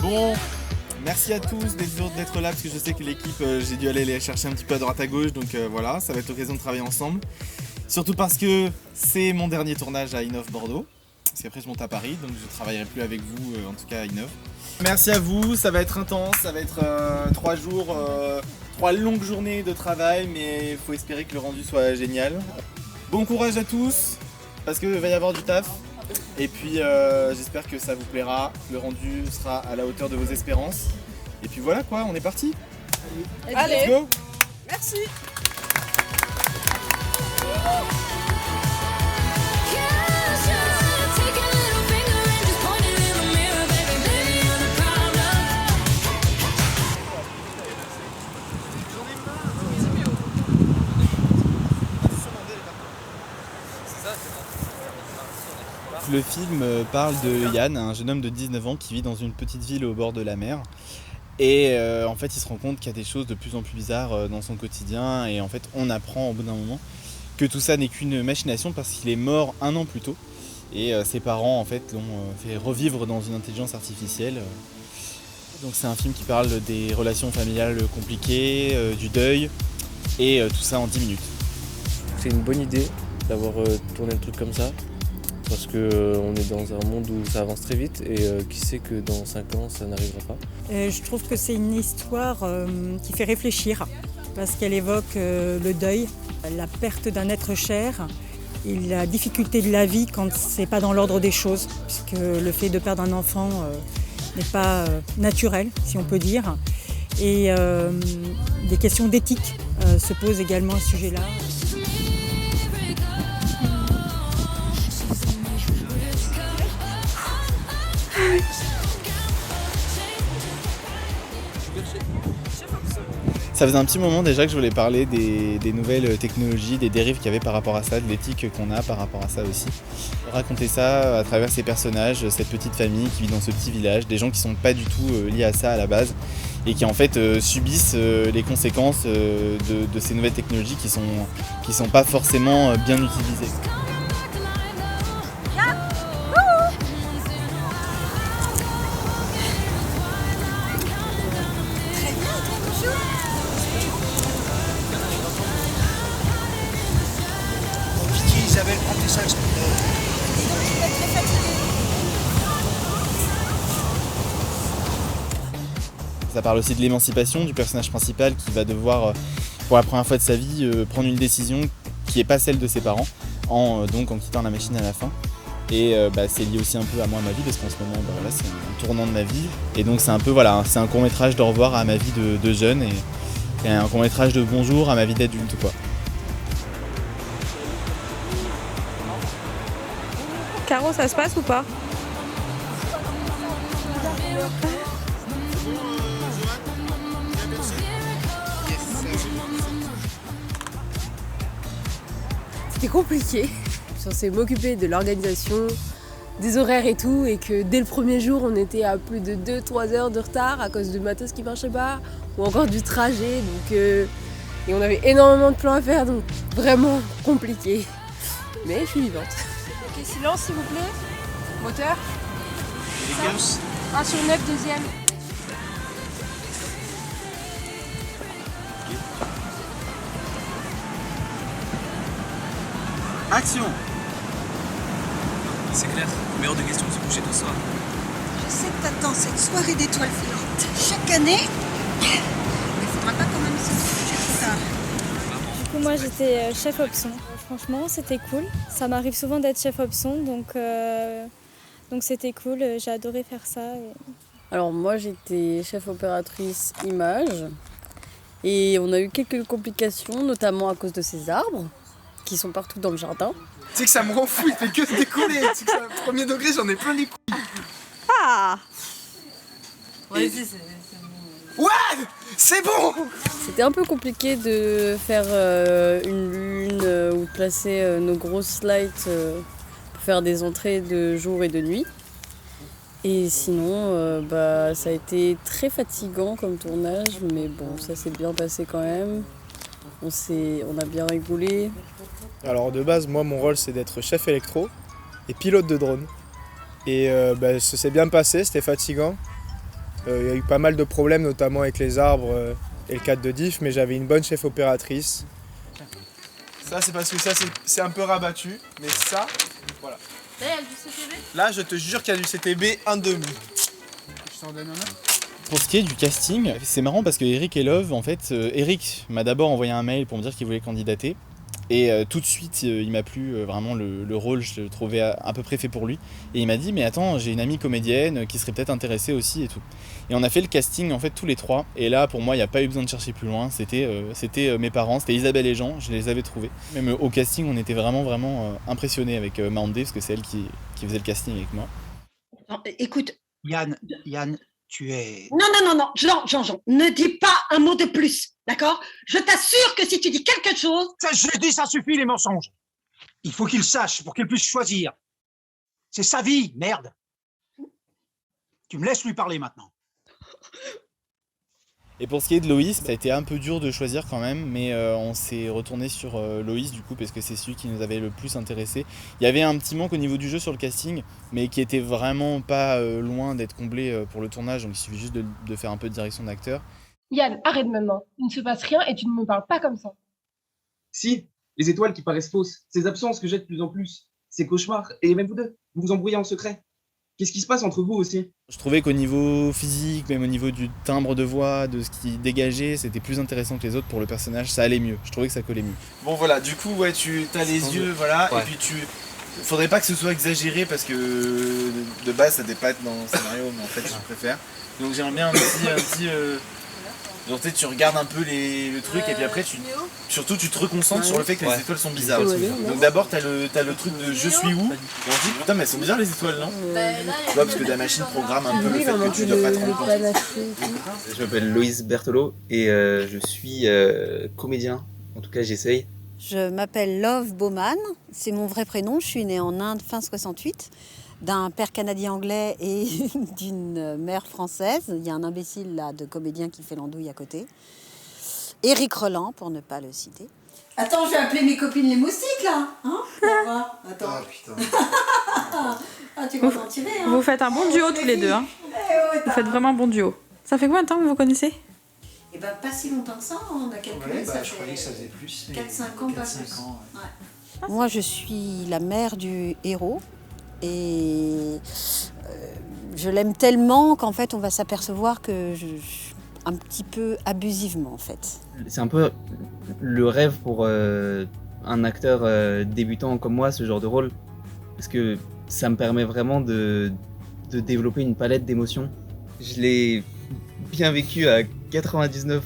Bon, merci à tous d'être là parce que je sais que l'équipe, j'ai dû aller les chercher un petit peu à droite à gauche, donc voilà, ça va être l'occasion de travailler ensemble. Surtout parce que c'est mon dernier tournage à Innov Bordeaux, parce qu'après je monte à Paris, donc je ne travaillerai plus avec vous, en tout cas à Innov. Merci à vous, ça va être intense, ça va être 3 jours, 3 longues journées de travail, mais il faut espérer que le rendu soit génial. Bon courage à tous, parce qu'il va y avoir du taf. Et puis j'espère que ça vous plaira, le rendu sera à la hauteur de vos espérances. Et puis voilà quoi, on est parti. Allez, Let's go. merci. Le film parle de Yann, un jeune homme de 19 ans qui vit dans une petite ville au bord de la mer. Et en fait, il se rend compte qu'il y a des choses de plus en plus bizarres dans son quotidien. Et en fait, on apprend au bout d'un moment que tout ça n'est qu'une machination parce qu'il est mort 1 an plus tôt. Et ses parents, en fait, l'ont fait revivre dans une intelligence artificielle. Donc c'est un film qui parle des relations familiales compliquées, du deuil, et tout ça en 10 minutes. C'est une bonne idée d'avoir tourné le truc comme ça. Parce qu'on est dans un monde où ça avance très vite et qui sait que dans 5 ans ça n'arrivera pas. Je trouve que c'est une histoire qui fait réfléchir parce qu'elle évoque le deuil, la perte d'un être cher et la difficulté de la vie quand c'est pas dans l'ordre des choses, puisque le fait de perdre un enfant n'est pas naturel, si on peut dire. Et des questions d'éthique se posent également à ce sujet-là. Ça faisait un petit moment déjà que je voulais parler des nouvelles technologies, des dérives qu'il y avait par rapport à ça, de l'éthique qu'on a par rapport à ça aussi. Raconter ça à travers ces personnages, cette petite famille qui vit dans ce petit village, des gens qui sont pas du tout liés à ça à la base et qui en fait subissent les conséquences de ces nouvelles technologies qui sont pas forcément bien utilisées. J'avais l'apprentissage. Ça parle aussi de l'émancipation du personnage principal qui va devoir, pour la première fois de sa vie, prendre une décision qui n'est pas celle de ses parents, en quittant la machine à la fin. Et c'est lié aussi un peu à moi, à ma vie, parce qu'en ce moment, c'est un tournant de ma vie. Et donc c'est un peu, c'est un court-métrage d'au revoir à ma vie de jeune et un court-métrage de bonjour à ma vie d'adulte, quoi. Caro, ça se passe ou pas? C'était compliqué. Je suis censée m'occuper de l'organisation, des horaires et tout, et que dès le premier jour, on était à plus de 2-3 heures de retard à cause du matos qui marchait pas, ou encore du trajet. Et on avait énormément de plans à faire, donc vraiment compliqué. Mais je suis vivante. Ok, silence s'il vous plaît. Moteur. 1 sur 9, deuxième. Action! C'est clair, meilleure de questions de se coucher tout soir. Je sais que t'attends cette soirée d'étoiles filantes chaque année, mais il faudra pas quand même se coucher plus tard. Du coup, moi j'étais chef option. Franchement, c'était cool. Ça m'arrive souvent d'être chef option, donc c'était cool. J'ai adoré faire ça. Alors moi, j'étais chef opératrice image, et on a eu quelques complications, notamment à cause de ces arbres qui sont partout dans le jardin. Tu sais que ça me rend fou, il fait que se découler. Tu sais que ça, premier degré, j'en ai plein les couilles. Ah! Ouais, c'est bon! C'était un peu compliqué de faire une lune ou de placer nos grosses lights pour faire des entrées de jour et de nuit. Et sinon, ça a été très fatigant comme tournage, mais bon, ça s'est bien passé quand même. On a bien rigolé. Alors de base, moi mon rôle c'est d'être chef électro et pilote de drone. Et ça s'est bien passé, c'était fatigant. Il y a eu pas mal de problèmes, notamment avec les arbres et le cadre de diff, mais j'avais une bonne chef opératrice. Ça, c'est parce que ça, c'est un peu rabattu. Mais ça, voilà. Là, il y a du CTB. Là, je te jure qu'il y a du CTB 1,5. Je t'en donne un autre. Pour ce qui est du casting, c'est marrant parce que Eric et Love, en fait, Eric m'a d'abord envoyé un mail pour me dire qu'il voulait candidater. Et tout de suite, il m'a plu vraiment le rôle, je le trouvais à peu près fait pour lui. Et il m'a dit, mais attends, j'ai une amie comédienne qui serait peut-être intéressée aussi et tout. Et on a fait le casting en fait tous les trois. Et là, pour moi, il n'y a pas eu besoin de chercher plus loin. C'était mes parents, c'était Isabelle et Jean, je les avais trouvés. Même au casting, on était vraiment impressionnés avec Mandé, parce que c'est elle qui faisait le casting avec moi. Non, écoute. Yann, tu es... Non, Jean, ne dis pas un mot de plus, d'accord? Je t'assure que si tu dis quelque chose... Je dis, ça suffit les mensonges. Il faut qu'il sache pour qu'il puisse choisir. C'est sa vie, merde. Tu me laisses lui parler maintenant. Et pour ce qui est de Loïs, ça a été un peu dur de choisir quand même, mais on s'est retourné sur Loïs du coup parce que c'est celui qui nous avait le plus intéressé. Il y avait un petit manque au niveau du jeu sur le casting, mais qui était vraiment pas loin d'être comblé pour le tournage, donc il suffit juste de faire un peu de direction d'acteur. Yann, arrête maintenant. Il ne se passe rien et tu ne me parles pas comme ça. Si, les étoiles qui paraissent fausses, ces absences que j'ai de plus en plus, ces cauchemars, et même vous deux, vous vous embrouillez en secret. Qu'est-ce qui se passe entre vous aussi? Je trouvais qu'au niveau physique, même au niveau du timbre de voix, de ce qui dégageait, c'était plus intéressant que les autres pour le personnage, ça allait mieux, je trouvais que ça collait mieux. Bon voilà, du coup, ouais, tu as les yeux, voilà, ouais. Et puis faudrait pas que ce soit exagéré parce que de base ça dépasse dans le scénario, mais en fait je préfère. Donc j'aimerais bien un petit genre tu regardes un peu le truc et puis après surtout tu te reconcentres sur le fait que les étoiles sont bizarres. Donc d'abord t'as le truc de je suis où, et on se dit putain mais elles sont bizarres les étoiles, non? Tu vois, parce que ta machine programme un peu le fait que tu dois pas te rendre compte. Je m'appelle Loïs Berthelot et je suis comédien, en tout cas j'essaye. Je m'appelle Love Bowman, c'est mon vrai prénom, je suis née en Inde fin 68. D'un père canadien-anglais et d'une mère française. Il y a un imbécile là de comédien qui fait l'andouille à côté. Éric Roland, pour ne pas le citer. Attends, je vais appeler mes copines les moustiques là. Hein? Attends. Ah putain. Ah, tu vas t'en tirer. Hein? Vous faites un bon duo tous les deux. Hein. Vous faites vraiment un bon duo. Ça fait combien de temps que vous vous connaissez? Eh ben, pas si longtemps que ça, on a calculé. Ouais, je croyais que ça faisait plus. 4-5 ans, pas plus. Ouais. Moi, je suis la mère du héros. Et je l'aime tellement qu'en fait on va s'apercevoir que un petit peu abusivement en fait. C'est un peu le rêve pour un acteur débutant comme moi, ce genre de rôle, parce que ça me permet vraiment de développer une palette d'émotions. Je l'ai bien vécu à 99%.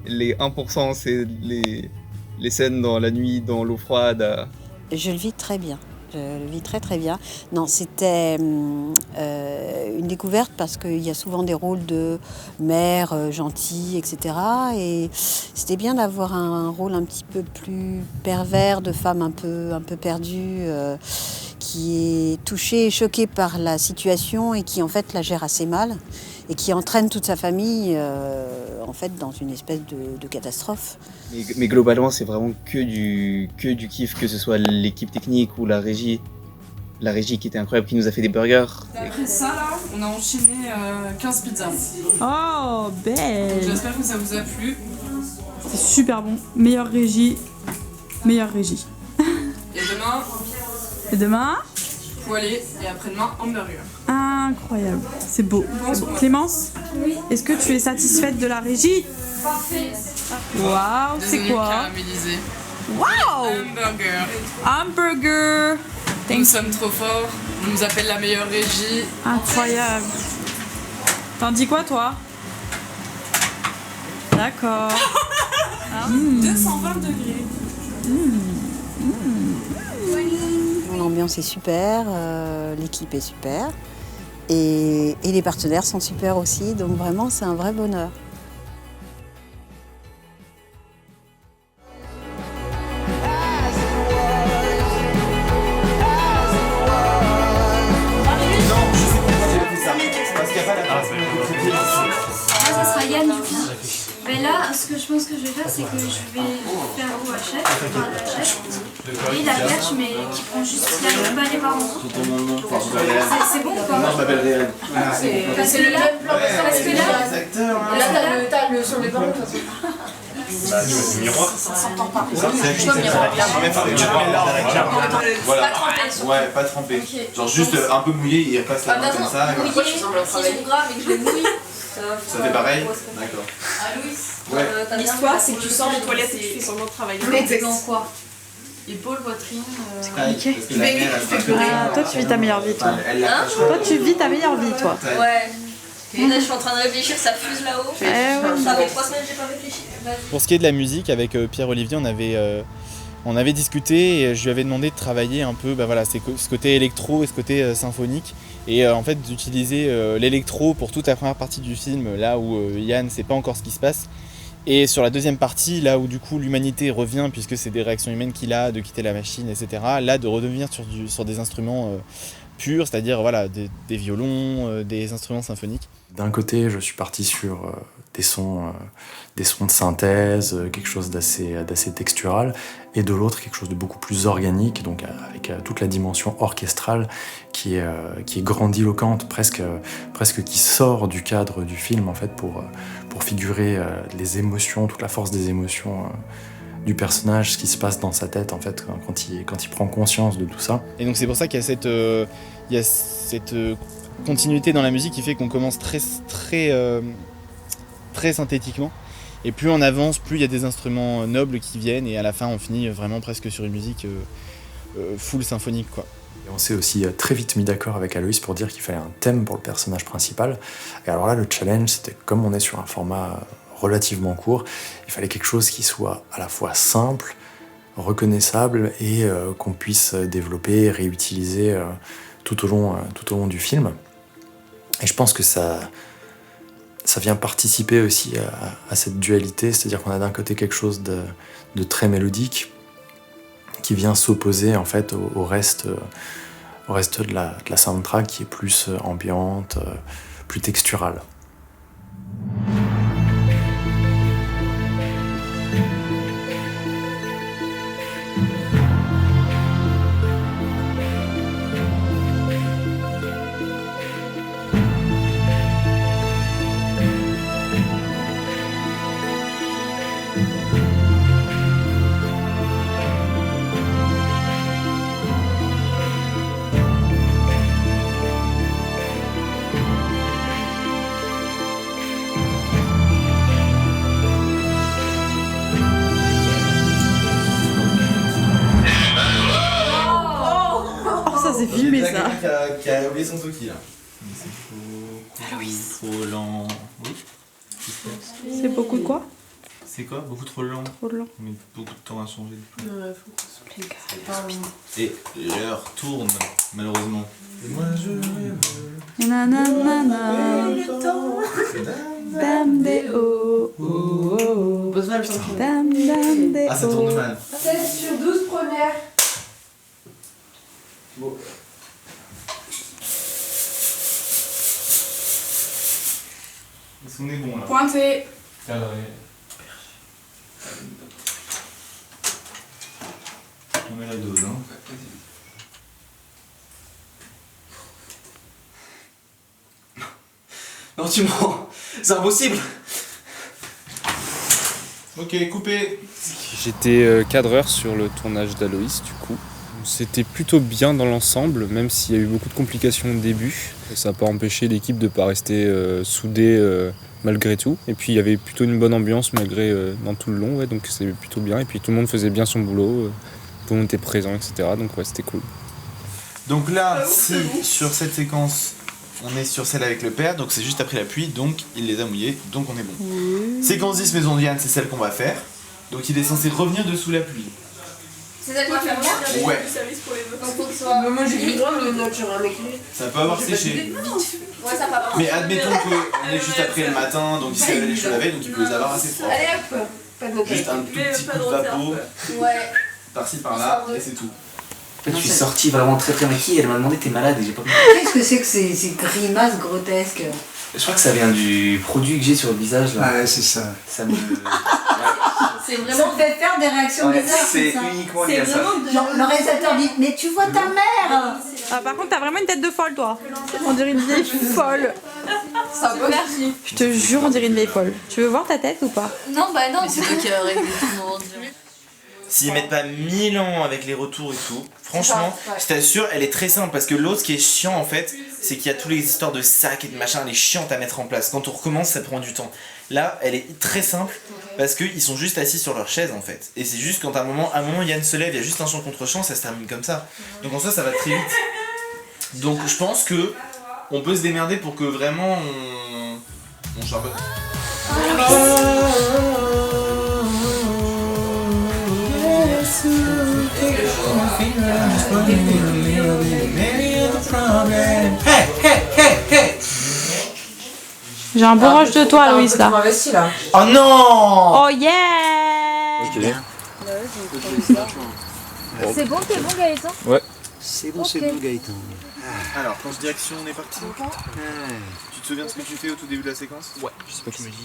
Les 1% c'est les scènes dans la nuit, dans l'eau froide. Je le vis très bien. Je le vis très très bien. Non, c'était une découverte parce qu'il y a souvent des rôles de mère gentille, etc. Et c'était bien d'avoir un rôle un petit peu plus pervers, de femme un peu perdue, qui est touchée et choquée par la situation et qui en fait la gère assez mal et qui entraîne toute sa famille en fait dans une espèce de catastrophe. Mais globalement, c'est vraiment que du kiff, que ce soit l'équipe technique ou la régie. La régie qui était incroyable, qui nous a fait des burgers. Après ça, là, on a enchaîné 15 pizzas. Oh, belle! J'espère que ça vous a plu. C'est super bon. Meilleure régie. Meilleure régie. Et demain, poêlé. Et après-demain, hamburger. Incroyable. C'est beau. Clémence? Oui. Est-ce que tu es satisfaite de la régie? Parfait. Waouh, c'est quoi? Caramélisé. Waouh! Hamburger. Hamburger. Nous sommes trop forts. On nous appelle la meilleure régie. Incroyable. T'en dis quoi, toi? D'accord. 220 degrés. L'ambiance est super, l'équipe est super et les partenaires sont super aussi, donc vraiment c'est un vrai bonheur. Ça sera Yann du coup. Mais là, ce que je pense que je vais faire, c'est que je vais faire l'eau à chef, enfin la chef, et la catch, mais qui prend juste la pas les parents. C'est bon ou pas? Non, je m'appelle Réal. Parce que là, t'as le son des parents, de toute façon. Bah, du miroir. Ça s'entend pas. Voilà. Ouais, pas trempé. Genre juste un peu mouillé, il repasse la main comme ça. Mouillé, si sont gras mais que je les mouille. Ça fait pareil? D'accord. Ouais. L'histoire, c'est que tu sors des toilettes et tu fais semblant de travailler. Mais dans quoi? Épaule, poitrine. C'est compliqué. Toi, tu vis ta meilleure vie, toi. Toi, tu vis ta meilleure vie, toi. Ouais. Et là, je suis en train de réfléchir, ça fuse là-haut. Ça fait 3 semaines que j'ai pas réfléchi. Pour ce qui est de la musique, avec Pierre-Olivier, on avait discuté et je lui avais demandé de travailler un peu ce côté électro et ce côté symphonique. Et en fait d'utiliser l'électro pour toute la première partie du film, là où Yann ne sait pas encore ce qui se passe. Et sur la deuxième partie, là où du coup l'humanité revient, puisque c'est des réactions humaines qu'il a, de quitter la machine, etc. Là, de redevenir sur des instruments purs, c'est-à-dire des violons, des instruments symphoniques. D'un côté, je suis parti sur des sons de synthèse, quelque chose d'assez textural, et de l'autre, quelque chose de beaucoup plus organique, donc avec toute la dimension orchestrale qui est grandiloquente, presque qui sort du cadre du film en fait pour figurer les émotions, toute la force des émotions du personnage, ce qui se passe dans sa tête en fait quand il prend conscience de tout ça. Et donc c'est pour ça qu'il y a cette continuité dans la musique qui fait qu'on commence très synthétiquement, et plus on avance, plus il y a des instruments nobles qui viennent, et à la fin on finit vraiment presque sur une musique full symphonique, quoi. Et on s'est aussi très vite mis d'accord avec Aloïs pour dire qu'il fallait un thème pour le personnage principal. Et alors là, le challenge, c'était comme on est sur un format relativement court, il fallait quelque chose qui soit à la fois simple, reconnaissable et qu'on puisse développer et réutiliser tout au long du film. Et je pense que ça vient participer aussi à cette dualité, c'est-à-dire qu'on a d'un côté quelque chose de très mélodique qui vient s'opposer en fait au reste de la soundtrack qui est plus ambiante, plus texturale. C'est filmé ça. Qui a oublié son toki là. C'est trop lent. Oui. C'est beaucoup de quoi? C'est quoi? Beaucoup trop lent. Trop lent. Mais beaucoup de temps à changer. Ouais, faut qu'on se plaît. Et l'heure tourne, malheureusement. Et moi je Nanana. Dame de oh. Dame de ah, ça tourne mal. 16 sur 12 premières. Bon. Est-ce qu'on est bon là? Pointé. Cadré. On met la dose, hein. Non, tu mens. C'est impossible. Ok, coupé. J'étais cadreur sur le tournage d'Aloïs, du coup. C'était plutôt bien dans l'ensemble, même s'il y a eu beaucoup de complications au début. Ça n'a pas empêché l'équipe de ne pas rester soudée malgré tout. Et puis il y avait plutôt une bonne ambiance malgré dans tout le long, ouais, donc c'est plutôt bien. Et puis tout le monde faisait bien son boulot, tout le monde était présent, etc. Donc ouais, c'était cool. Donc là, si sur cette séquence, on est sur celle avec le père, donc c'est juste après la pluie, donc il les a mouillés, donc on est bon. Séquence 10, Maison de Yann, c'est celle qu'on va faire. Donc il est censé revenir dessous la pluie. C'est ça qu'on va faire là? Ouais. Moi j'ai mis le note sur un écrit. Ça peut avoir séché. Ouais, ça peut avoir. Mais admettons qu'on est juste après le matin, donc il s'est réveillé les cheveux la veille, donc il peut les avoir assez froids. Allez hop. Pas de note. Juste un tout petit coup de vapeau. Ouais. Par-ci par-là, et c'est tout. En fait, je suis sorti vraiment très très maquillée, elle m'a demandé t'es malade et j'ai pas compris. Qu'est-ce que c'est que ces grimaces grotesques? Je crois que ça vient du produit que j'ai sur le visage là. Ouais, c'est ça. Ça me... C'est vraiment Ça te fait faire des réactions Ouais, bizarres, c'est ça. uniquement lié à ça. Le réalisateur dit mais tu vois ta mère. Ah, par contre, t'as vraiment une tête de folle, toi. On dirait une vieille folle. Ça va. Merci. Je te jure, on dirait une vieille folle. Tu veux voir ta tête ou pas? Non, bah non, c'est toi qui as réglé tout le monde. S'ils mettent pas 1000 ans avec les retours et tout, franchement, C'est ça, ouais. je t'assure, elle est très simple parce que l'autre, ce qui est chiant en fait, c'est qu'il y a toutes les histoires de sacs et de machin, elle est chiante à mettre en place. Quand on recommence, ça prend du temps. Là, elle est très simple parce qu'ils sont juste assis sur leur chaise en fait. Et c'est juste quand à un moment Yann se lève, il y a juste un chant contre chant, ça se termine comme ça. Donc en soi, ça va très vite. Donc je pense que on peut se démerder pour que vraiment on charbonne. J'ai un beau rush de toi, Louis, là. là. Oh non! Oh yeah! C'est bon, t'es bon Gaëtan? Ouais. C'est bon, Ok. c'est bon, Gaëtan. Alors, quand je dis action, on est parti. Tu te souviens de ce que tu fais au tout début de la séquence? Ouais, je sais pas qui me dit.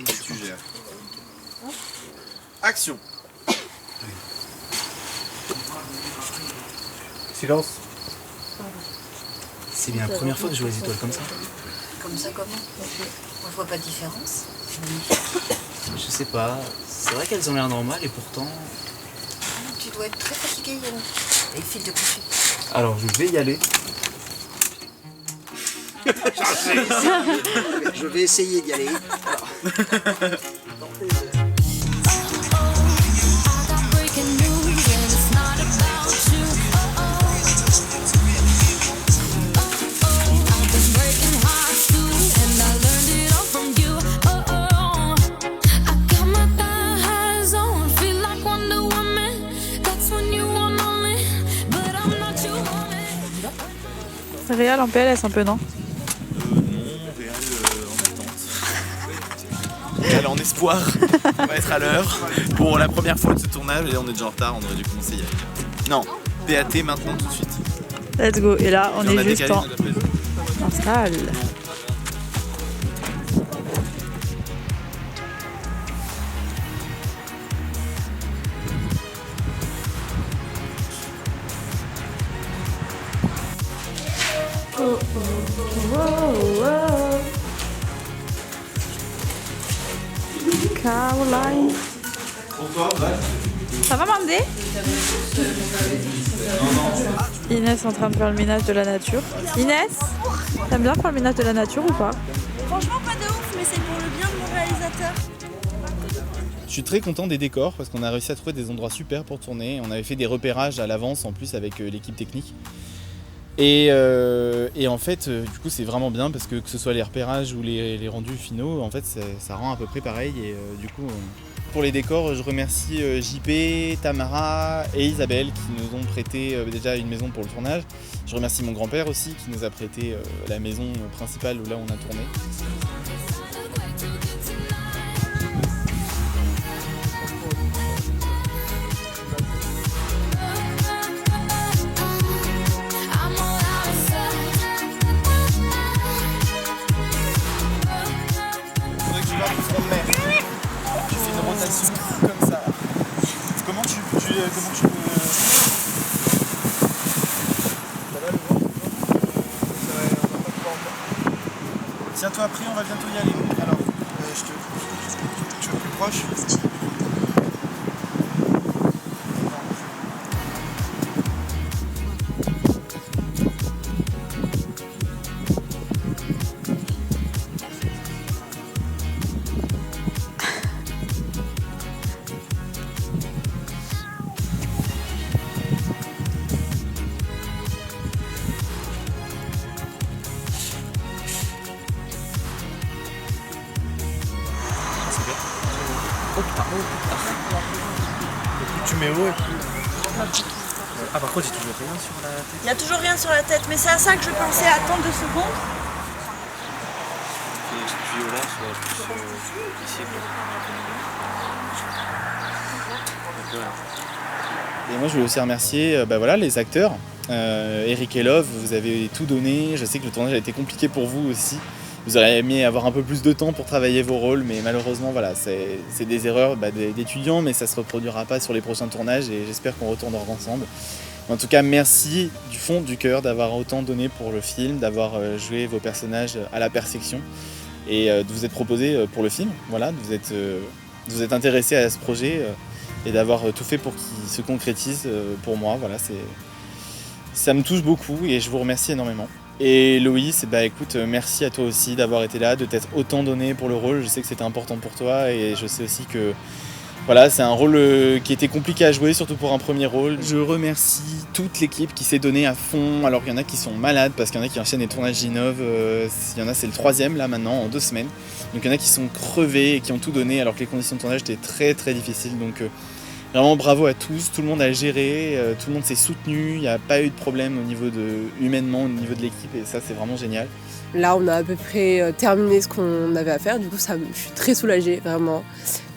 Et tu gères. Action. Silence. C'est bien la première fois que je vois les étoiles comme ça. Comme ça comment? On voit pas de différence. Je sais pas, c'est vrai qu'elles ont l'air normales et pourtant... Tu dois être très fatigué, Yann. Et il file de coucher. Alors je vais y aller. Je vais essayer d'y aller. Réal en PLS un peu, non? Non, Réal en attente. Réal en espoir. On va être à l'heure pour la première fois de ce tournage et là on est déjà en retard, on aurait dû commencer hier. Non, PAT maintenant tout de suite. Let's go. Et là, on Et est a juste décalé en notre salle. Caroline. Pourquoi? Ça va, Mandé? Inès est en train de faire le ménage de la nature. Inès, t'aimes bien faire le ménage de la nature ou pas? Franchement, pas de ouf, mais c'est pour le bien de mon réalisateur. Je suis très content des décors parce qu'on a réussi à trouver des endroits super pour tourner. On avait fait des repérages à l'avance en plus avec l'équipe technique. Et en fait, du coup, c'est vraiment bien parce que ce soit les repérages ou les rendus finaux, en fait, ça rend à peu près pareil. Et du coup, pour les décors, je remercie JP, Tamara et Isabelle qui nous ont prêté déjà une maison pour le tournage. Je remercie mon grand-père aussi qui nous a prêté la maison principale où là on a tourné. Tu fais une rotation comme ça. Comment tu peux... Tiens-toi après, on va bientôt y aller. Alors, tu veux plus proche? Tu mets où et puis... Ah par contre j'ai toujours rien sur la tête. Il n'y a toujours rien sur la tête, mais c'est à ça que je pensais. Attends 2 secondes. Ce tuyau-là soit plus ici. Et moi je voulais aussi remercier voilà, les acteurs Eric et Love, vous avez tout donné. Je sais que le tournage a été compliqué pour vous aussi. Vous auriez aimé avoir un peu plus de temps pour travailler vos rôles, mais malheureusement, voilà, c'est des erreurs d'étudiants, mais ça ne se reproduira pas sur les prochains tournages et j'espère qu'on retournera ensemble. En tout cas, merci du fond du cœur d'avoir autant donné pour le film, d'avoir joué vos personnages à la perfection et de vous être proposé pour le film, voilà, de vous êtes intéressé à ce projet et d'avoir tout fait pour qu'il se concrétise pour moi. Voilà, ça me touche beaucoup et je vous remercie énormément. Et Loïs, écoute, merci à toi aussi d'avoir été là, de t'être autant donné pour le rôle. Je sais que c'était important pour toi et je sais aussi que voilà, c'est un rôle qui était compliqué à jouer, surtout pour un premier rôle. Je remercie toute l'équipe qui s'est donnée à fond. Alors il y en a qui sont malades parce qu'il y en a qui enchaînent les tournages d'Inov. Il y en a, c'est le 3e là maintenant, en 2 semaines. Donc il y en a qui sont crevés et qui ont tout donné alors que les conditions de tournage étaient très très difficiles. Donc vraiment bravo à tous, tout le monde a géré, tout le monde s'est soutenu, il n'y a pas eu de problème humainement au niveau de l'équipe et ça c'est vraiment génial. Là on a à peu près terminé ce qu'on avait à faire, du coup je suis très soulagée vraiment.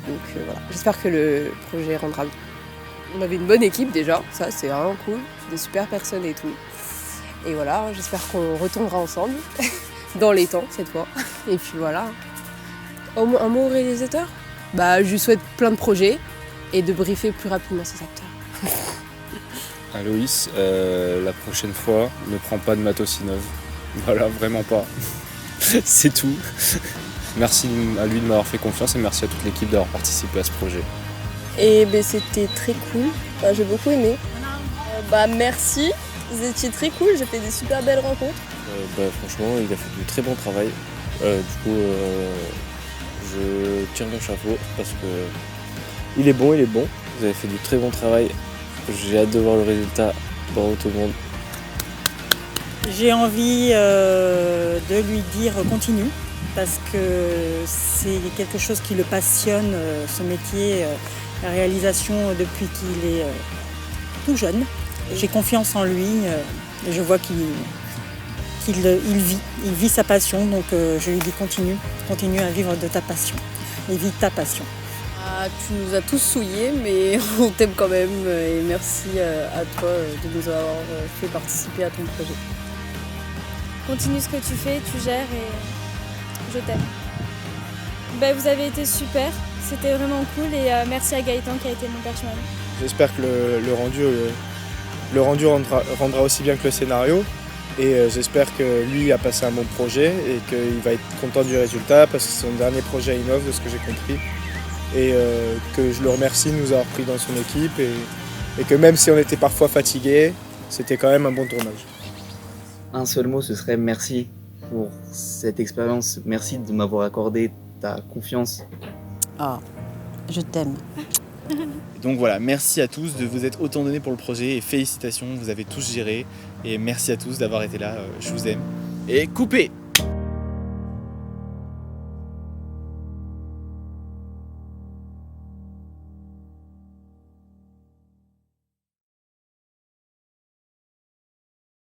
Donc voilà, j'espère que le projet rendra bien. On avait une bonne équipe déjà, ça c'est vraiment cool, des super personnes et tout. Et voilà, j'espère qu'on retournera ensemble, dans les temps cette fois. Et puis voilà. Un mot au réalisateur ? Je lui souhaite plein de projets et de briefer plus rapidement ses acteurs. Loïs, la prochaine fois, ne prends pas de matos Inov. Voilà, vraiment pas. C'est tout. Merci à lui de m'avoir fait confiance et merci à toute l'équipe d'avoir participé à ce projet. Et c'était très cool, j'ai beaucoup aimé. Merci, vous étiez très cool, j'ai fait des super belles rencontres. Franchement, il a fait du très bon travail. Du coup, je tire mon chapeau parce que il est bon. Vous avez fait du très bon travail. J'ai hâte de voir le résultat. Bravo tout le monde. J'ai envie de lui dire continue. Parce que c'est quelque chose qui le passionne, ce métier, la réalisation depuis qu'il est tout jeune. J'ai confiance en lui et je vois qu'il vit sa passion, donc je lui dis continue à vivre de ta passion et vis ta passion. Tu nous as tous souillés, mais on t'aime quand même et merci à toi de nous avoir fait participer à ton projet. Continue ce que tu fais, tu gères et je t'aime. Vous avez été super, c'était vraiment cool et merci à Gaëtan qui a été mon perchman. J'espère que le rendu rendra aussi bien que le scénario et j'espère que lui a passé un bon projet et qu'il va être content du résultat parce que c'est son dernier projet à Inov de ce que j'ai compris et que je le remercie de nous avoir pris dans son équipe et que même si on était parfois fatigués, c'était quand même un bon tournage. Un seul mot, ce serait merci pour cette expérience. Merci de m'avoir accordé ta confiance. Je t'aime. Donc voilà, merci à tous de vous être autant donné pour le projet et félicitations, vous avez tous géré et merci à tous d'avoir été là, je vous aime. Et coupez!